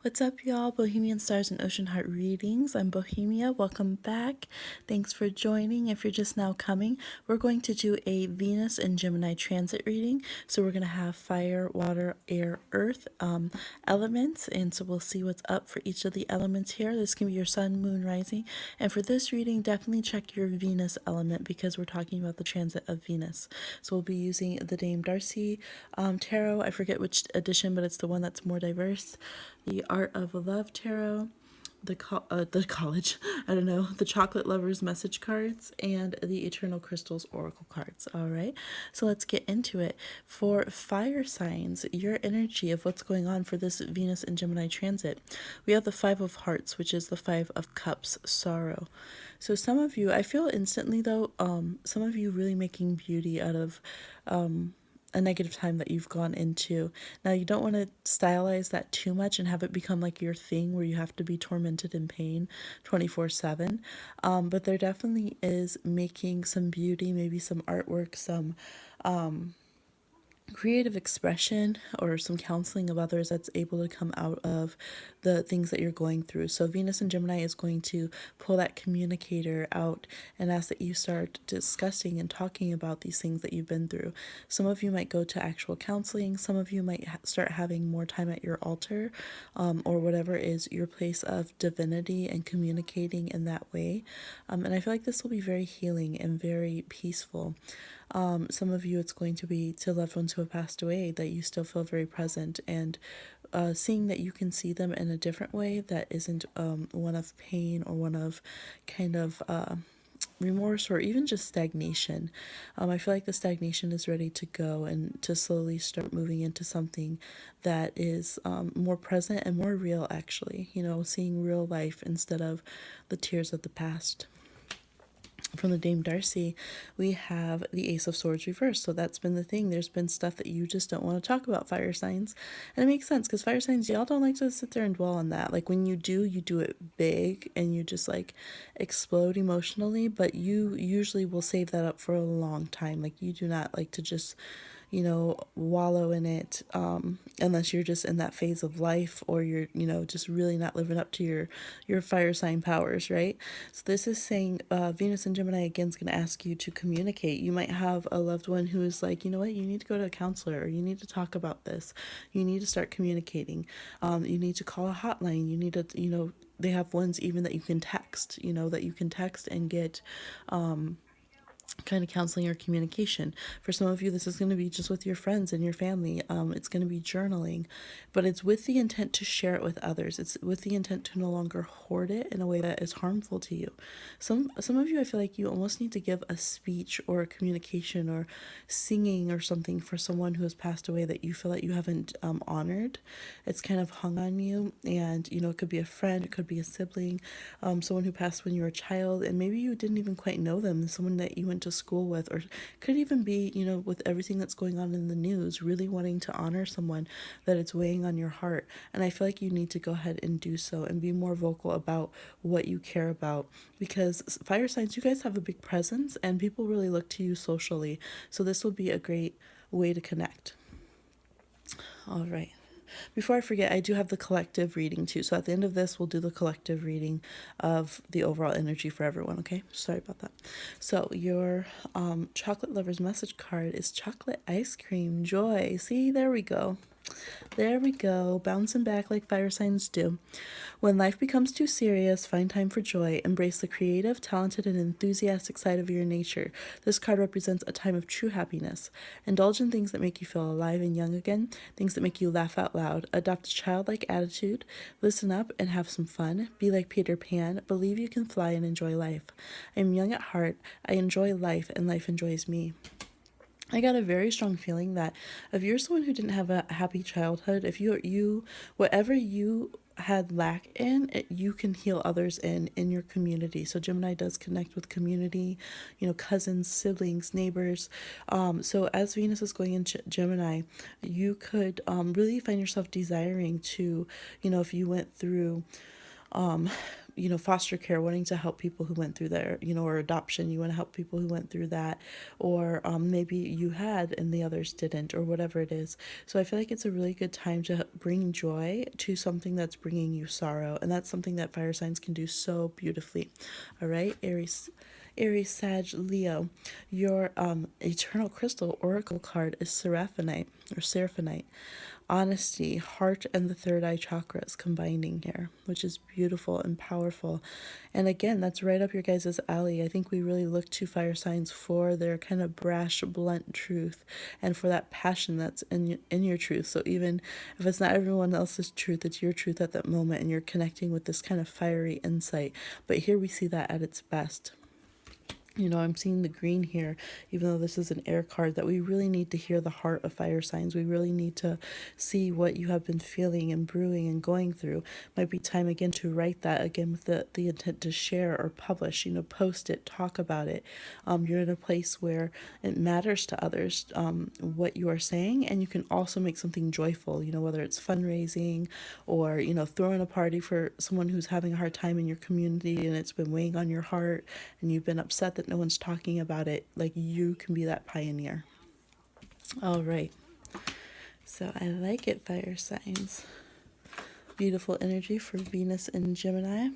What's up, y'all? Bohemian Stars and Ocean Heart readings. I'm Bohemia. Welcome back. Thanks for joining. If you're just now coming, we're going to do a Venus and Gemini transit reading. So we're going to have fire, water, air, earth elements. And so we'll see what's up for each of the elements here. This can be your sun, moon, rising. And for this reading, definitely check your Venus element because we're talking about the transit of Venus. So we'll be using the Dame Darcy tarot. I forget which edition, but it's the one that's more diverse. The Art of Love Tarot, the college, I don't know, the Chocolate Lovers message cards, and the Eternal Crystals oracle cards. All right, so let's get into it. For fire signs, your energy of what's going on for this Venus and Gemini transit, we have the Five of Hearts, which is the Five of Cups, sorrow. So some of you, I feel instantly though, some of you really making beauty out of a negative time that you've gone into. Now, you don't want to stylize that too much and have it become like your thing where you have to be tormented in pain 24/7. But there definitely is making some beauty, maybe some artwork, some creative expression or some counseling of others that's able to come out of the things that you're going through. So Venus and Gemini is going to pull that communicator out and ask that you start discussing and talking about these things that you've been through. Some of you might go to actual counseling. Some of you might start having more time at your altar or whatever is your place of divinity and communicating in that way. And I feel like this will be very healing and very peaceful. Some of you, it's going to be to loved ones who have passed away that you still feel very present, and seeing that you can see them in a different way that isn't one of pain or one of kind of remorse or even just stagnation. I feel like the stagnation is ready to go and to slowly start moving into something that is more present and more real, actually, seeing real life instead of the tears of the past. From the Dame Darcy, we have the Ace of Swords reversed. So that's been the thing. There's been stuff that you just don't want to talk about, fire signs. And it makes sense because fire signs, y'all don't like to sit there and dwell on that. Like when you do it big and you just like explode emotionally, but you usually will save that up for a long time. Like you do not like to just wallow in it unless you're just in that phase of life or you're, just really not living up to your fire sign powers, right? So this is saying Venus and Gemini again is going to ask you to communicate. You might have a loved one who is like, you know what, you need to go to a counselor or you need to talk about this. You need to start communicating. You need to call a hotline. You need to, they have ones even that you can text, that you can text and get kind of counseling or communication. For some of you, this is going to be just with your friends and your family. It's going to be journaling, but it's with the intent to share it with others. It's with the intent to no longer hoard it in a way that is harmful to you. Some of you, I feel like you almost need to give a speech or a communication or singing or something for someone who has passed away that you feel that you haven't honored. It's kind of hung on you, and it could be a friend, it could be a sibling, someone who passed when you were a child, and maybe you didn't even quite know them, someone that you went to school with, or could even be, with everything that's going on in the news, really wanting to honor someone that it's weighing on your heart. And I feel like you need to go ahead and do so and be more vocal about what you care about, because fire signs, you guys have a big presence and people really look to you socially. So this will be a great way to connect. All right. Before I forget, I do have the collective reading too. So at the end of this, we'll do the collective reading of the overall energy for everyone, okay? Sorry about that. So your chocolate lover's message card is chocolate ice cream joy. See, there we go. There we go, bouncing back like fire signs do. When life becomes too serious, find time for joy. Embrace the creative, talented, and enthusiastic side of your nature. This card represents a time of true happiness. Indulge in things that make you feel alive and young again, things that make you laugh out loud. Adopt a childlike attitude. Listen up and have some fun. Be like Peter Pan. Believe you can fly and enjoy life. I am young at heart. I enjoy life, and life enjoys me. I got a very strong feeling that if you're someone who didn't have a happy childhood, if you whatever you had lack in, you can heal others in your community. So Gemini does connect with community, cousins, siblings, neighbors. So as Venus is going into Gemini, you could really find yourself desiring to, if you went through foster care, wanting to help people who went through there, or adoption, you want to help people who went through that, or maybe you had and the others didn't, or whatever it is. So I feel like it's a really good time to bring joy to something that's bringing you sorrow, and that's something that fire signs can do so beautifully. All right, Aries, Sag, Leo, your eternal crystal oracle card is Seraphonite. Honesty, heart, and the third eye chakras combining here, which is beautiful and powerful. And again, that's right up your guys' alley. I think we really look to fire signs for their kind of brash, blunt truth, and for that passion that's in your truth. So even if it's not everyone else's truth, it's your truth at that moment, and you're connecting with this kind of fiery insight. But here we see that at its best. I'm seeing the green here, even though this is an air card, that we really need to hear the heart of fire signs. We really need to see what you have been feeling and brewing and going through. Might be time again to write that again with the intent to share or publish, post it, talk about it. You're in a place where it matters to others what you are saying, and you can also make something joyful, whether it's fundraising or, throwing a party for someone who's having a hard time in your community and it's been weighing on your heart and you've been upset that no one's talking about it. Like, you can be that pioneer. All right, so I like it, fire signs. Beautiful energy for Venus and Gemini.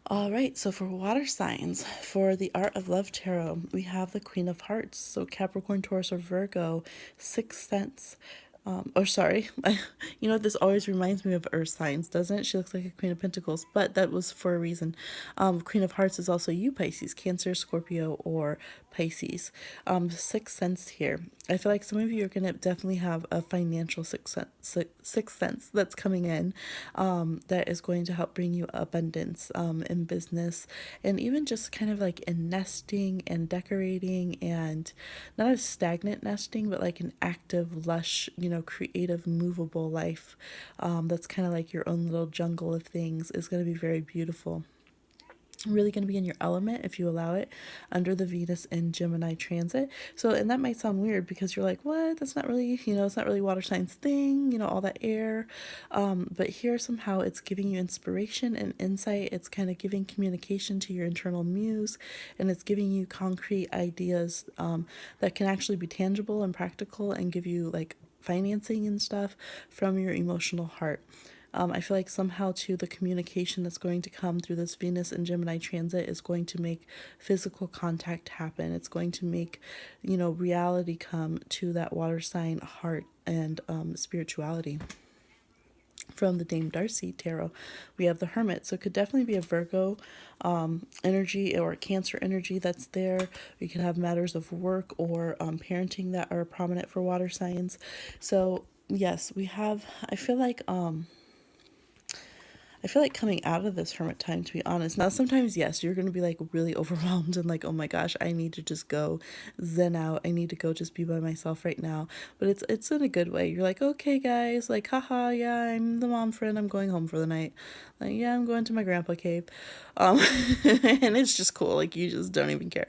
All right, so for water signs, for the Art of Love Tarot, we have the Queen of Hearts. So Capricorn, Taurus, or Virgo, Sixth Sense. This always reminds me of Earth signs, doesn't it? She looks like a Queen of Pentacles, but that was for a reason. Queen of Hearts is also you, Pisces, Cancer, Scorpio, or Pisces. Sixth Sense here. I feel like some of you are going to definitely have a financial sixth sense that's coming in, that is going to help bring you abundance in business, and even just kind of like in nesting and decorating, and not a stagnant nesting, but like an active, lush, creative, movable life that's kind of like your own little jungle of things, is going to be very beautiful. Really going to be in your element if you allow it under the Venus and Gemini transit. So, and that might sound weird because you're like, what? That's not really, it's not really water signs thing, all that air. But here somehow it's giving you inspiration and insight. It's kind of giving communication to your internal muse, and it's giving you concrete ideas that can actually be tangible and practical and give you like financing and stuff from your emotional heart. I feel like somehow too the communication that's going to come through this Venus and Gemini transit is going to make physical contact happen. It's going to make, reality come to that water sign heart and spirituality. From the Dame Darcy Tarot, we have the Hermit. So it could definitely be a Virgo energy or Cancer energy that's there. We could have matters of work or parenting that are prominent for water signs. So yes, we have, I feel like coming out of this hermit time, to be honest. Now, sometimes, yes, you're going to be like really overwhelmed and like, oh my gosh, I need to just go zen out. I need to go just be by myself right now. But it's in a good way. You're like, okay, guys, like, haha, yeah, I'm the mom friend. I'm going home for the night. Like, yeah, I'm going to my grandpa cave. And it's just cool. Like, you just don't even care.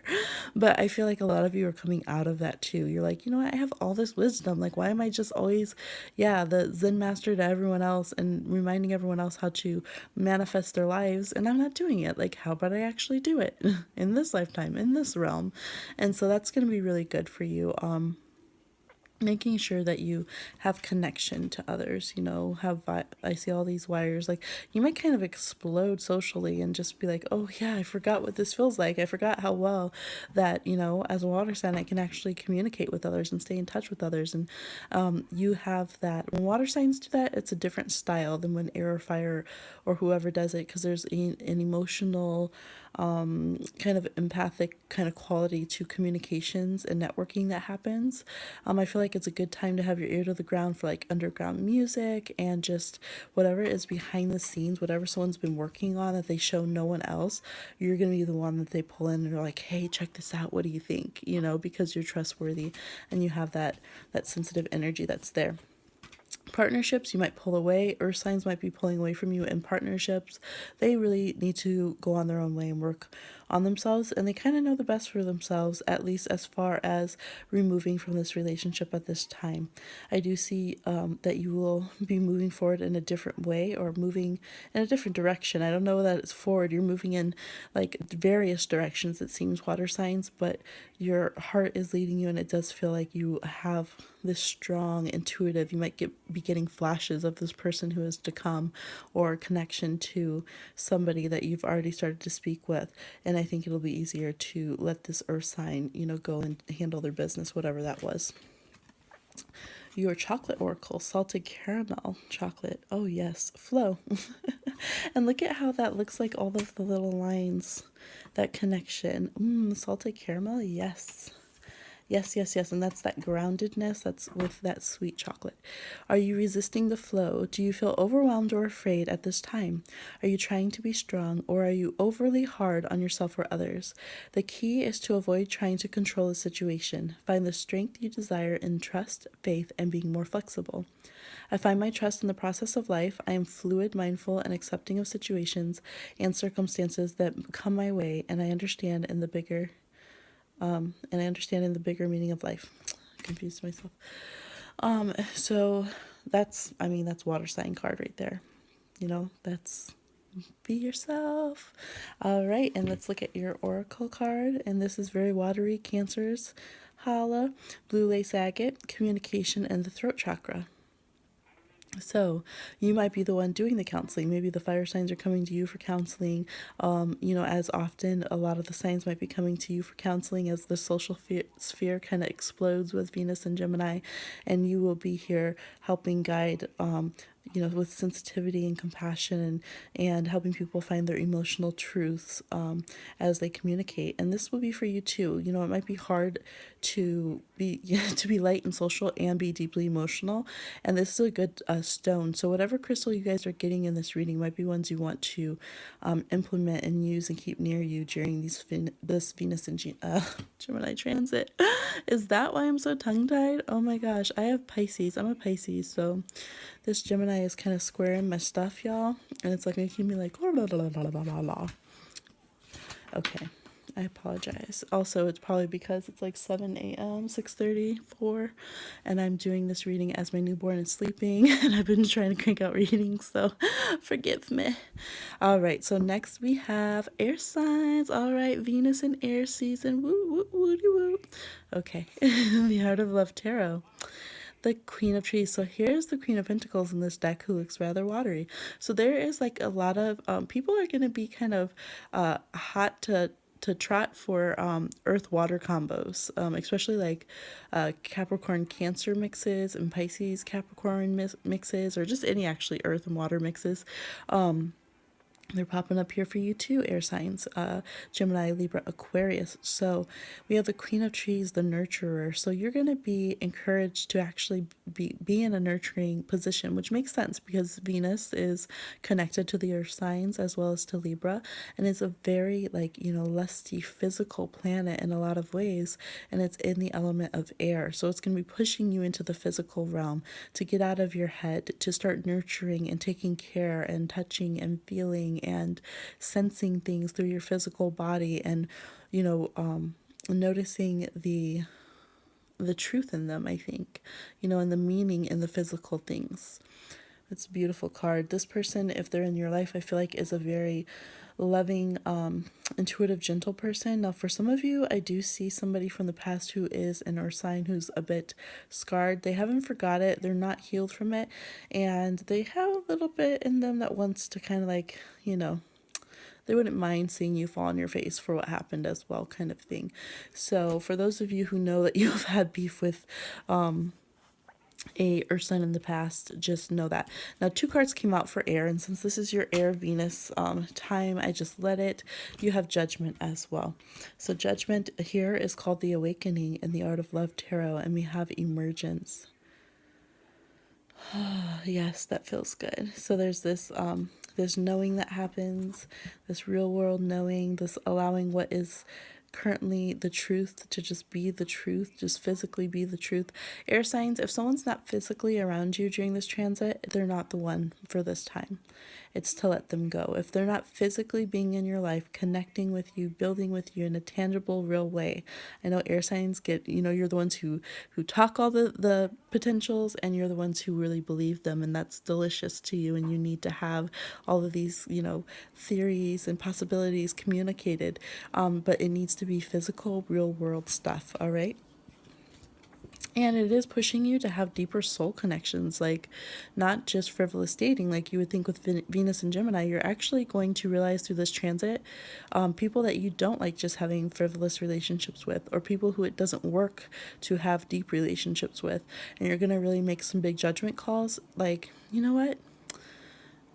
But I feel like a lot of you are coming out of that too. You're like, you know what? I have all this wisdom. Like, why am I just always, the Zen master to everyone else and reminding everyone else how to manifest their lives, and I'm not doing it. Like, how about I actually do it in this lifetime, in this realm? And so that's going to be really good for you. Making sure that you have connection to others, I see all these wires, like you might kind of explode socially and just be like, oh yeah, I forgot what this feels like. I forgot how well that, as a water sign, I can actually communicate with others and stay in touch with others. And you have that. When water signs do that, it's a different style than when air or fire or whoever does it, because there's an emotional kind of empathic kind of quality to communications and networking that happens. I feel like it's a good time to have your ear to the ground for like underground music and just whatever is behind the scenes, whatever someone's been working on that they show no one else. You're going to be the one that they pull in and are like, hey, check this out. What do you think? Because you're trustworthy and you have that sensitive energy that's there. Partnerships, you might pull away. Earth signs might be pulling away from you in partnerships. They really need to go on their own way and work on themselves, and they kind of know the best for themselves, at least as far as removing from this relationship at this time. I do see that you will be moving forward in a different way, or moving in a different direction. I don't know that it's forward. You're moving in like various directions, it seems, water signs, but your heart is leading you, and it does feel like you have this strong intuitive, you might be getting flashes of this person who is to come, or connection to somebody that you've already started to speak with. And I think it'll be easier to let this earth sign, go and handle their business, whatever that was. Your chocolate oracle, salted caramel chocolate. Oh yes, flow. And look at how that looks, like all of the little lines, that connection. Salted caramel, yes. Yes, yes, yes. And that's that groundedness that's with that sweet chocolate. Are you resisting the flow? Do you feel overwhelmed or afraid at this time? Are you trying to be strong, or are you overly hard on yourself or others? The key is to avoid trying to control the situation. Find the strength you desire in trust, faith, and being more flexible. I find my trust in the process of life. I am fluid, mindful, and accepting of situations and circumstances that come my way, and I understand in the bigger meaning of life. I confused myself. So that's water sign card right there. That's be yourself. All right, and let's look at your oracle card. And this is very watery. Cancers, Hala, blue lace agate, communication, and the throat chakra. So you might be the one doing the counseling. Maybe the fire signs are coming to you for counseling. As often, a lot of the signs might be coming to you for counseling as the social sphere kind of explodes with Venus and Gemini, and you will be here helping guide, with sensitivity and compassion, and helping people find their emotional truths as they communicate. And this will be for you too. It might be hard to be to be light and social and be deeply emotional, and this is a good stone. So whatever crystal you guys are getting in this reading might be ones you want to implement and use and keep near you during this Venus and Gemini transit. Is that why I'm so tongue-tied? Oh my gosh, I have Pisces. I'm a Pisces, so this Gemini is kind of squaring my stuff, y'all, and it's like making me like la, la, la, la, la, la, la. Okay, I apologize. Also, it's probably because it's like 7 a.m., 6:34, and I'm doing this reading as my newborn is sleeping, and I've been trying to crank out readings, so forgive me. All right, so next we have air signs. All right, Venus in air season. Woo, woo, woody, woo. Okay, the Heart of Love Tarot. The Queen of Trees. So here's the Queen of Pentacles in this deck, who looks rather watery. So there is like a lot of people are going to be kind of hot to trot for earth water combos, especially like Capricorn Cancer mixes and Pisces Capricorn mixes, or just any actually earth and water mixes. They're popping up here for you too, air signs, Gemini, Libra, Aquarius. So we have the Queen of Trees, the nurturer. So you're going to be encouraged to actually be in a nurturing position, which makes sense because Venus is connected to the earth signs as well as to Libra, and it's a very lusty physical planet in a lot of ways, and it's in the element of air. So it's going to be pushing you into the physical realm to get out of your head, to start nurturing and taking care and touching and feeling and sensing things through your physical body, and noticing the truth in them, I think, and the meaning in the physical things. It's a beautiful card. This person, if they're in your life, I feel like is a very loving, intuitive, gentle person. Now, for some of you, I do see somebody from the past who is an earth sign who's a bit scarred. They haven't forgot it. They're not healed from it. And they have a little bit in them that wants to kind of they wouldn't mind seeing you fall on your face for what happened as well, kind of thing. So for those of you who know that you've had beef with a earth sign in the past, just know that. Now 2 cards came out for air, and since this is your air Venus time, I just let it. You have Judgment as well. So Judgment here is called the Awakening in the Art of Love Tarot, and we have Emergence. Yes, that feels good. So there's this knowing that happens, this real world knowing, this allowing what is currently the truth to just be the truth, just physically be the truth. Air signs, if someone's not physically around you during this transit, they're not the one for this time. it's to let them go. If they're not physically being in your life, connecting with you, building with you in a tangible, real way. I know air signs get, you're the ones who talk all the potentials, and you're the ones who really believe them, and that's delicious to you, and you need to have all of these, theories and possibilities communicated, but it needs to be physical, real world stuff, all right? And it is pushing you to have deeper soul connections, like not just frivolous dating, like you would think with Venus and Gemini. You're actually going to realize through this transit, people that you don't like just having frivolous relationships with, or people who it doesn't work to have deep relationships with. And you're going to really make some big judgment calls, like, you know what?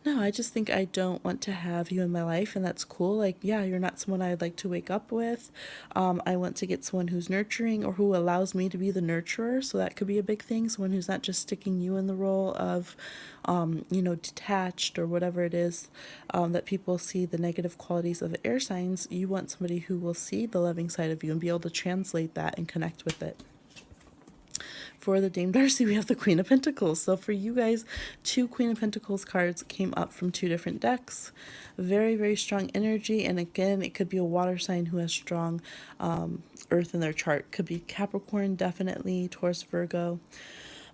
No, I just think I don't want to have you in my life, and that's cool. Like, yeah, you're not someone I'd like to wake up with. I want to get someone who's nurturing, or who allows me to be the nurturer. So that could be a big thing. Someone who's not just sticking you in the role of, detached or whatever it is, that people see the negative qualities of the air signs. You want somebody who will see the loving side of you and be able to translate that and connect with it. For the Dame Darcy, we have the Queen of Pentacles. So for you guys, 2 Queen of Pentacles cards came up from 2 different decks. Very, very strong energy. And again, it could be a water sign who has strong earth in their chart. Could be Capricorn, definitely, Taurus, Virgo.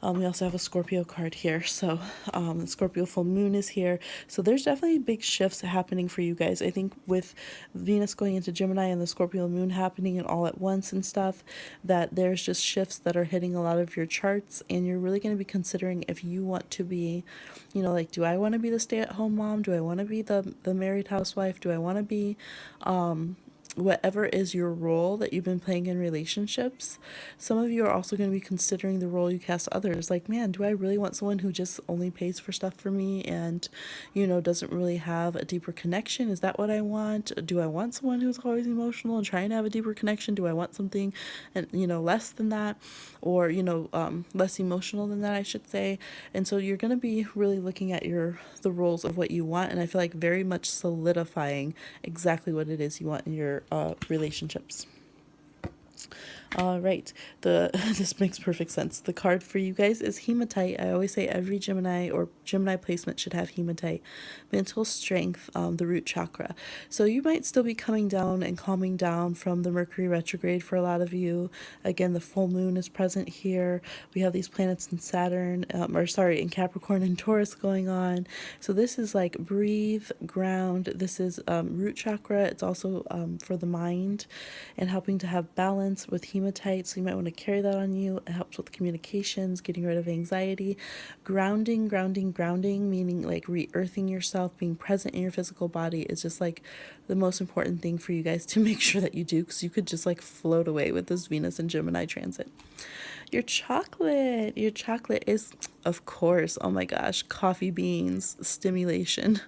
We also have a Scorpio card here. So the Scorpio full moon is here. So there's definitely big shifts happening for you guys. I think with Venus going into Gemini and the Scorpio moon happening and all at once and stuff, that there's just shifts that are hitting a lot of your charts. And you're really going to be considering if you want to be, like, do I want to be the stay-at-home mom? Do I want to be the married housewife? Do I want to be whatever is your role that you've been playing in relationships? Some of you are also going to be considering the role you cast others. Like, man, do I really want someone who just only pays for stuff for me and, doesn't really have a deeper connection? Is that what I want? Do I want someone who's always emotional and trying to have a deeper connection? Do I want something, and less than that, or less emotional than that, I should say? And so you're going to be really looking at the roles of what you want, and I feel like very much solidifying exactly what it is you want in your relationships. All right, this makes perfect sense. The card for you guys is hematite. I always say every Gemini or Gemini placement should have hematite. Mental strength, the root chakra. So you might still be coming down and calming down from the Mercury retrograde for a lot of you. Again, the full moon is present here. We have these planets in Saturn, in Capricorn and Taurus going on. So this is like breathe, ground. This is root chakra. It's also for the mind and helping to have balance with hematite. So you might want to carry that on you. It helps with communications, getting rid of anxiety. Grounding, meaning like re-earthing yourself, being present in your physical body is just like the most important thing for you guys to make sure that you do, because you could just like float away with this Venus and Gemini transit. Your chocolate is, of course, oh my gosh, coffee beans, stimulation.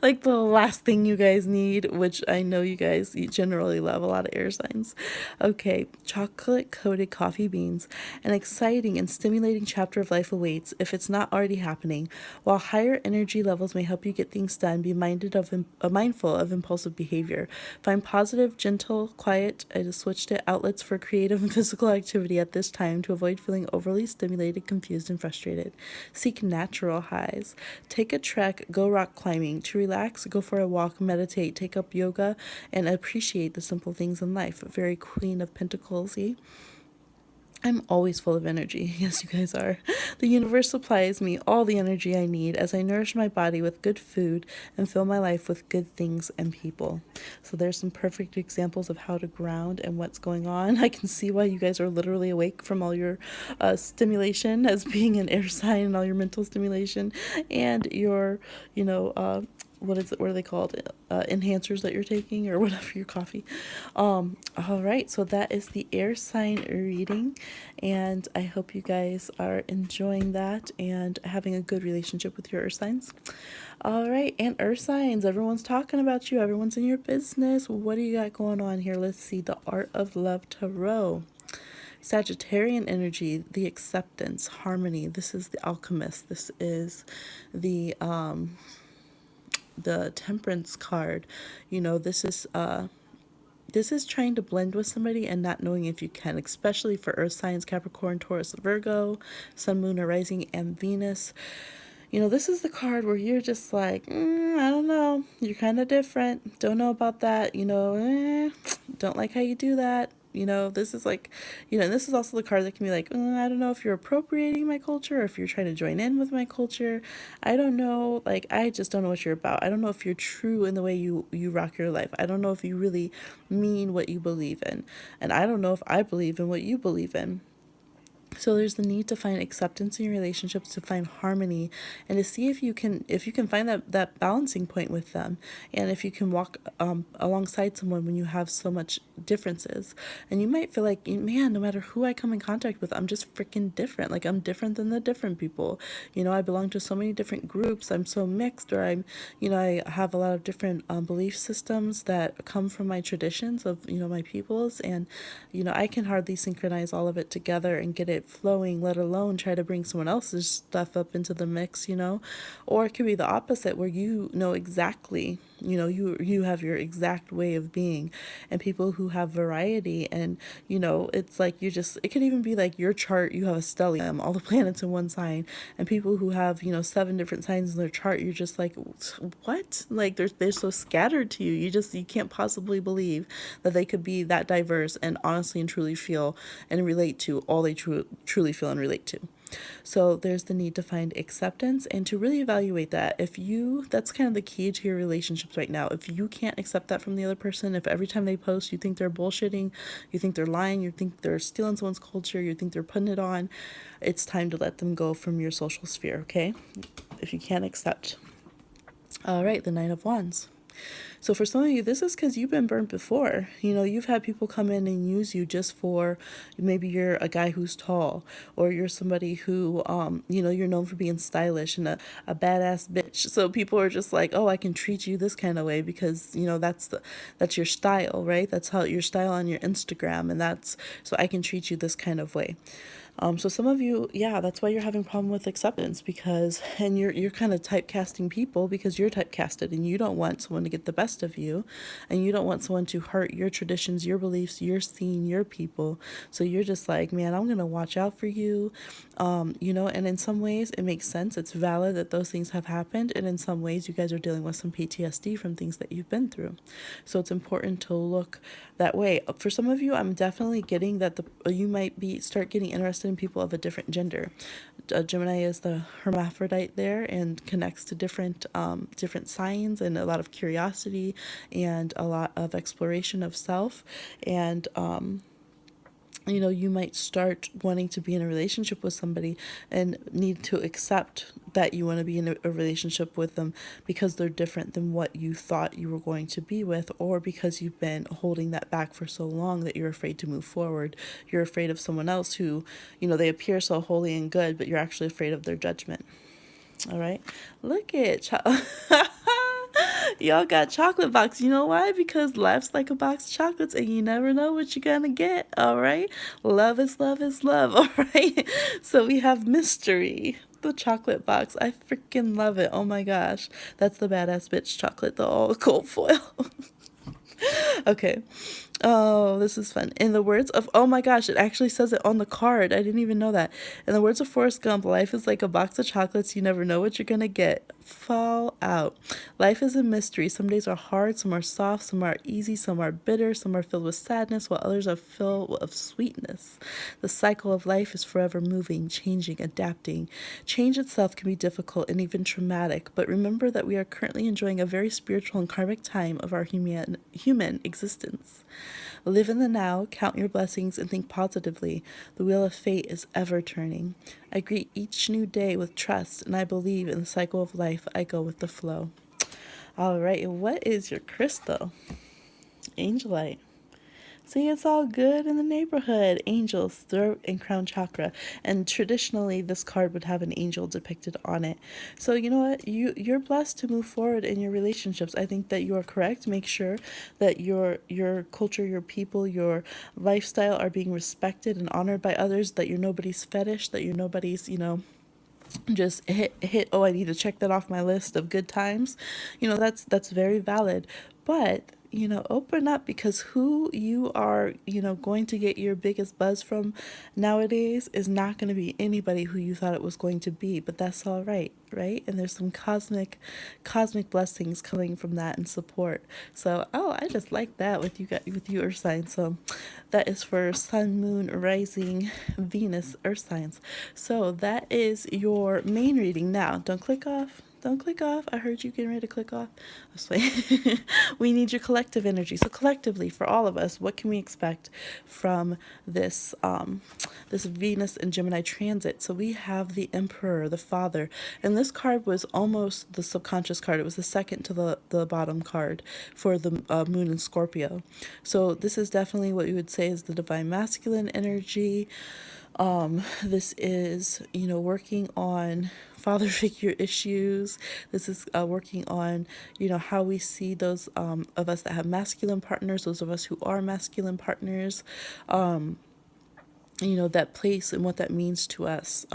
Like the last thing you guys need, which I know you guys generally love a lot of air signs. Okay, chocolate coated coffee beans. An exciting and stimulating chapter of life awaits if it's not already happening. While higher energy levels may help you get things done, be mindful of impulsive behavior. Find positive, gentle, quiet, I just switched it, outlets for creative and physical activity at this time to avoid feeling overly stimulated, confused, and frustrated. Seek natural highs. Take a trek, go rock climbing. To relax, go for a walk, meditate, take up yoga, and appreciate the simple things in life. Very Queen of Pentacles. I'm always full of energy. Yes, you guys are. The universe supplies me all the energy I need as I nourish my body with good food and fill my life with good things and people. So there's some perfect examples of how to ground and what's going on. I can see why you guys are literally awake from all your stimulation as being an air sign, and all your mental stimulation and your, what are they called? Enhancers that you're taking, or whatever, your coffee. All right, so that is the air sign reading, and I hope you guys are enjoying that and having a good relationship with your earth signs. All right, and earth signs, everyone's talking about you, everyone's in your business. What do you got going on here? Let's see, the Art of Love Tarot. Sagittarian energy, the acceptance, harmony. This is the alchemist. This is the Temperance card. This is trying to blend with somebody and not knowing if you can, especially for earth signs, Capricorn, Taurus, Virgo, Sun, Moon, or Rising, and Venus. This is the card where you're just like, I don't know, you're kind of different, don't know about that, don't like how you do that. This is like, and this is also the card that can be like, I don't know if you're appropriating my culture or if you're trying to join in with my culture. I don't know. Like, I just don't know what you're about. I don't know if you're true in the way you rock your life. I don't know if you really mean what you believe in. And I don't know if I believe in what you believe in. So there's the need to find acceptance in your relationships, to find harmony, and to see if you can find that balancing point with them, and if you can walk alongside someone when you have so much differences. And you might feel like, man, no matter who I come in contact with, I'm just freaking different. Like, I'm different than the different people. I belong to so many different groups. I'm so mixed, or I have a lot of different belief systems that come from my traditions of my peoples, and I can hardly synchronize all of it together and get it flowing, let alone try to bring someone else's stuff up into the mix. Or it could be the opposite, where you know exactly, you have your exact way of being, and people who have variety, and it's like it could even be like your chart, you have a stellium, all the planets in one sign, and people who have 7 different signs in their chart, you're just like, what? Like, they're so scattered to you. You can't possibly believe that they could be that diverse and honestly and truly feel and relate to all they truly feel and relate to. So there's the need to find acceptance and to really evaluate that. That's kind of the key to your relationships right now. If you can't accept that from the other person, if every time they post you think they're bullshitting, you think they're lying, you think they're stealing someone's culture, you think they're putting it on, it's time to let them go from your social sphere, okay? If you can't accept. All right, the Nine of Wands. So for some of you, this is because you've been burnt before. You've had people come in and use you just for, maybe you're a guy who's tall, or you're somebody who, you're known for being stylish and a badass bitch. So people are just like, oh, I can treat you this kind of way because, that's your style, right? That's how your style on your Instagram. And so I can treat you this kind of way. So some of you, yeah, that's why you're having a problem with acceptance, and you're kind of typecasting people because you're typecasted, and you don't want someone to get the best of you, and you don't want someone to hurt your traditions, your beliefs, your scene, your people. So you're just like, man, I'm going to watch out for you. And in some ways it makes sense. It's valid that those things have happened. And in some ways you guys are dealing with some PTSD from things that you've been through. So it's important to look that way. For some of you, I'm definitely getting that you might start getting interested in people of a different gender. Gemini is the hermaphrodite there and connects to different signs, and a lot of curiosity and a lot of exploration of self. And you might start wanting to be in a relationship with somebody and need to accept that you want to be in a relationship with them because they're different than what you thought you were going to be with, or because you've been holding that back for so long that you're afraid to move forward. You're afraid of someone else who, they appear so holy and good, but you're actually afraid of their judgment. All right. Look at y'all got chocolate box. You know why? Because life's like a box of chocolates and you never know what you're gonna get. All right. Love is love is love. All right. So we have mystery. The chocolate box. I freaking love it. Oh my gosh. That's the badass bitch chocolate, the all gold foil. Okay. Oh, this is fun. In the words of, oh my gosh, it actually says it on the card. I didn't even know that. In the words of Forrest Gump, life is like a box of chocolates. You never know what you're going to get. Fall out. Life is a mystery. Some days are hard, some are soft, some are easy, some are bitter, some are filled with sadness, while others are filled of sweetness. The cycle of life is forever moving, changing, adapting. Change itself can be difficult and even traumatic, but remember that we are currently enjoying a very spiritual and karmic time of our human existence. Live in the now, count your blessings, and think positively. The wheel of fate is ever turning. I greet each new day with trust, and I believe in the cycle of life. I go with the flow. All right, what is your crystal? Angelite. See, it's all good in the neighborhood. Angels, throat and crown chakra. And traditionally, this card would have an angel depicted on it. So you know what? You're blessed to move forward in your relationships. I think that you are correct. Make sure that your culture, your people, your lifestyle are being respected and honored by others, that you're nobody's fetish, that you're nobody's, just hit, oh, I need to check that off my list of good times. That's very valid. But open up, because who you are, going to get your biggest buzz from nowadays is not going to be anybody who you thought it was going to be, but that's all right, right? And there's some cosmic blessings coming from that and support. So, oh, I just like that with you earth signs. So that is for sun, moon, rising, Venus, earth signs. So that is your main reading. Now, don't click off. Don't click off. I heard you getting ready to click off. We need your collective energy. So collectively, for all of us, what can we expect from this this Venus and Gemini transit? So we have the Emperor, the Father, and this card was almost the subconscious card. It was the second to the bottom card for the Moon in Scorpio. So this is definitely what you would say is the divine masculine energy. This is, working on father figure issues. This is working on, how we see those of us that have masculine partners, those of us who are masculine partners. That place and what that means to us,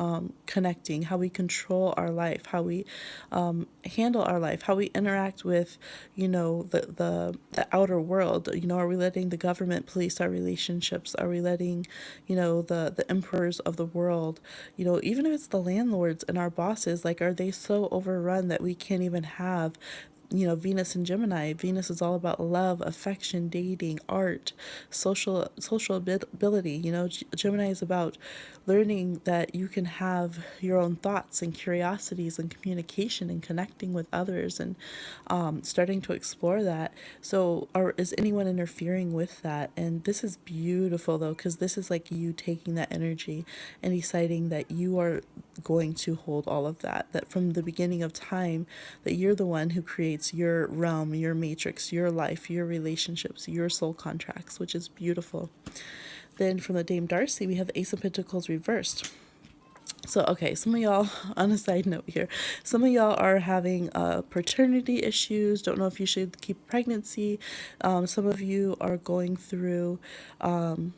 connecting, how we control our life, how we handle our life, how we interact with, the outer world. Are we letting the government police our relationships? Are we letting, the emperors of the world, even if it's the landlords and our bosses, like, are they so overrun that we can't even have Venus and Gemini? Venus is all about love, affection, dating, art, social ability. Gemini is about learning that you can have your own thoughts and curiosities and communication and connecting with others, and starting to explore that. So, is anyone interfering with that? And this is beautiful, though, because this is like you taking that energy and deciding that you are going to hold all of that, that from the beginning of time, that you're the one who creates your realm, your matrix, your life, your relationships, your soul contracts, which is beautiful. Then from the Dame Darcy, we have the Ace of Pentacles reversed. So, okay, some of y'all, on a side note here, some of y'all are having paternity issues, don't know if you should keep pregnancy. Some of you are going through, trying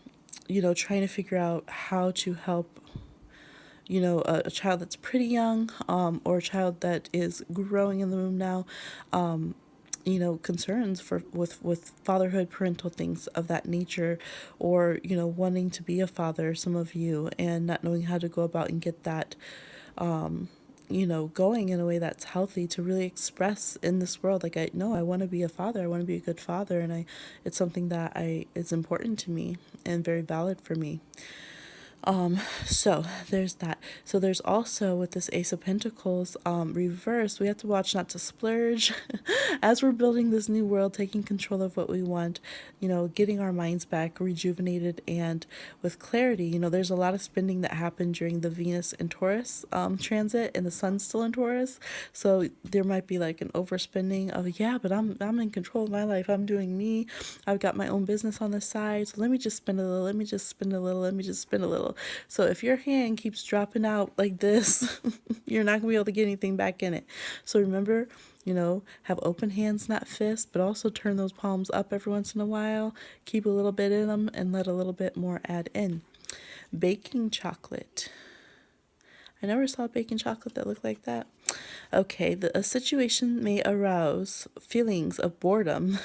to figure out how to help a child that's pretty young, or a child that is growing in the womb now, concerns with fatherhood, parental things of that nature, or, wanting to be a father, some of you, and not knowing how to go about and get that, going in a way that's healthy to really express in this world. Like, I want to be a father. I want to be a good father. And it's something that is important to me and very valid for me. So there's that. So there's also, with this Ace of Pentacles reverse, we have to watch not to splurge as we're building this new world, taking control of what we want, getting our minds back rejuvenated and with clarity. There's a lot of spending that happened during the Venus and Taurus transit, and the Sun's still in Taurus. So there might be like an overspending of, yeah, but I'm in control of my life. I'm doing me. I've got my own business on the side. So let me just spend a little, let me just spend a little, let me just spend a little. So if your hand keeps dropping out like this, you're not gonna be able to get anything back in it. So remember, have open hands, not fists, but also turn those palms up every once in a while. Keep a little bit in them and let a little bit more add in. Baking chocolate. I never saw baking chocolate that looked like that. Okay, a situation may arouse feelings of boredom.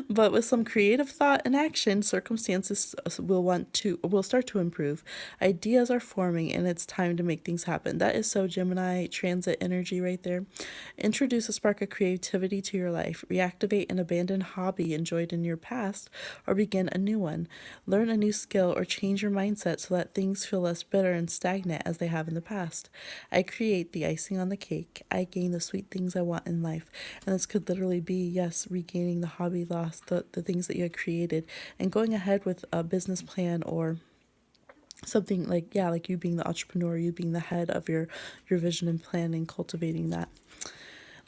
But with some creative thought and action, circumstances will start to improve. Ideas are forming, and it's time to make things happen. That is so Gemini transit energy right there. Introduce a spark of creativity to your life. Reactivate an abandoned hobby enjoyed in your past, or begin a new one. Learn a new skill or change your mindset so that things feel less bitter and stagnant as they have in the past. I create the icing on the cake. I gain the sweet things I want in life. And this could literally be, yes, regaining the hobby lost, the things that you had created, and going ahead with a business plan, or something like, yeah, like you being the entrepreneur, you being the head of your vision and plan, and cultivating that.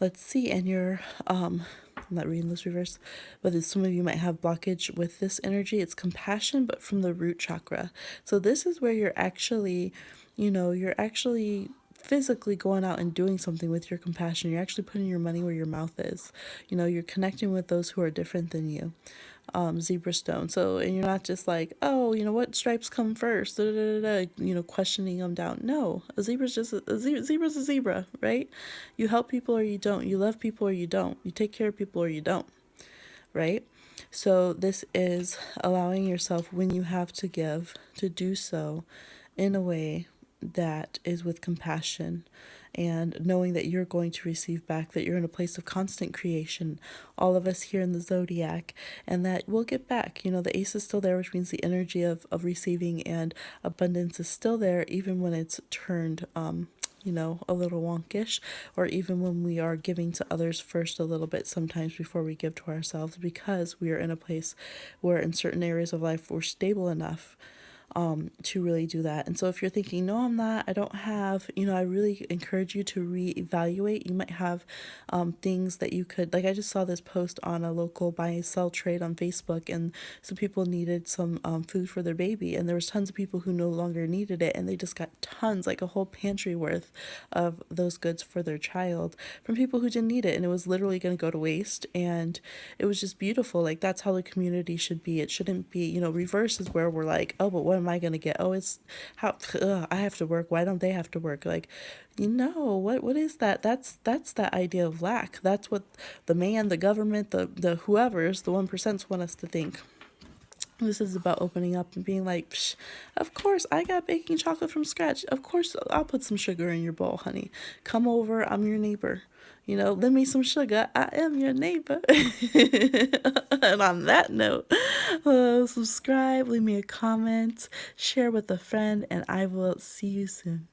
Let's see. And I'm not reading this reverse, but some of you might have blockage with this energy. It's compassion, but from the root chakra. So this is where you're actually physically going out and doing something with your compassion. You're actually putting your money where your mouth is. You're connecting with those who are different than you. Zebra stone. So, and you're not just like, oh, what stripes come first, da, da, da, da, questioning them down. No, a zebra's just zebra's a zebra, right? You help people or you don't. You love people or you don't. You take care of people or you don't. right? So this is allowing yourself, when you have to give, to do so in a way that is with compassion, and knowing that you're going to receive back, that you're in a place of constant creation, all of us here in the zodiac, and that we'll get back. You know, the ace is still there, which means the energy of receiving and abundance is still there, even when it's turned a little wonkish, or even when we are giving to others first a little bit sometimes before we give to ourselves, because we are in a place where in certain areas of life we're stable enough to really do that. And so if you're thinking, no, I'm not, I don't have, I really encourage you to reevaluate. You might have things that you could, like I just saw this post on a local buy and sell trade on Facebook, and some people needed some food for their baby, and there was tons of people who no longer needed it, and they just got tons, like a whole pantry worth of those goods for their child from people who didn't need it, and it was literally going to go to waste. And it was just beautiful. Like, that's how the community should be. It shouldn't be, reverse is where we're like, oh, but what am I going to get? Oh, it's how I have to work. Why don't they have to work? Like, what is that? That's that idea of lack. That's what the man, the government, the whoever's, the 1% want us to think. This is about opening up and being like, psh, of course, I got baking chocolate from scratch. Of course, I'll put some sugar in your bowl, honey. Come over, I'm your neighbor. Lend me some sugar. I am your neighbor. And on that note, subscribe, leave me a comment, share with a friend, and I will see you soon.